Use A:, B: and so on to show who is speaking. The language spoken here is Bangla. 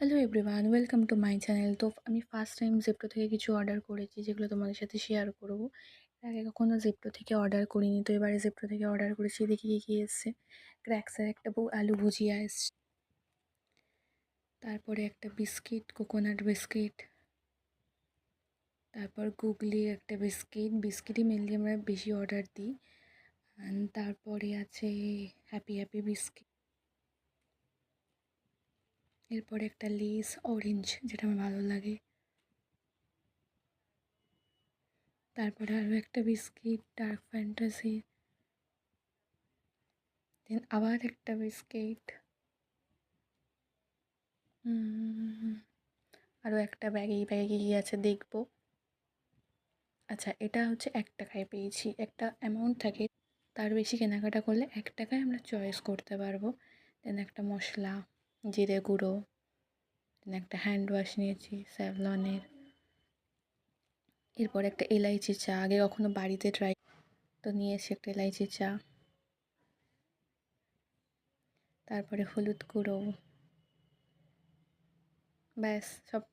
A: Hello everyone, welcome to my channel. তো আমি ফার্স্ট টাইম জেপ্টো থেকে কিছু অর্ডার করেছি, যেগুলো তোমাদের সাথে শেয়ার করবো। এর আগে কখনো জেপ্টো থেকে অর্ডার করিনি, তো এবারে জেপ্টো থেকে অর্ডার করেছি। দেখি কী কী এসছে। ক্র্যাক্সের একটা আলু ভুজিয়া এসছে, তারপরে একটা বিস্কিট, কোকোনাট বিস্কিট, তারপর গুগলির একটা বিস্কিটই মেনলি আমরা বেশি অর্ডার দিই। তারপরে আছে হ্যাপি হ্যাপি বিস্কিট, এরপরে একটা লেস অরেঞ্জ, যেটা আমার ভালো লাগে। তারপরে আরও একটা বিস্কিট ডার্ক ফ্যান্টাসি, দেন আবার একটা বিস্কিট, আরও একটা ব্যাগ। এই ব্যাগে কী আছে দেখবো। আচ্ছা, এটা হচ্ছে 1 টাকায় পেয়েছি। একটা অ্যামাউন্ট থাকে, তার বেশি কেনাকাটা করলে 1 টাকায় আমরা চয়েস করতে পারবো। দেন একটা মশলা, জিরে গুঁড়ো, দেন একটা হ্যান্ড ওয়াশ নিয়েছি স্যাভলনের। এরপর একটা এলাইচি চা, আগে কখনো বাড়িতে ট্রাই, তো নিয়ে এসে একটা এলাইচি চা। তারপরে হলুদ গুঁড়ো, ব্যাস সব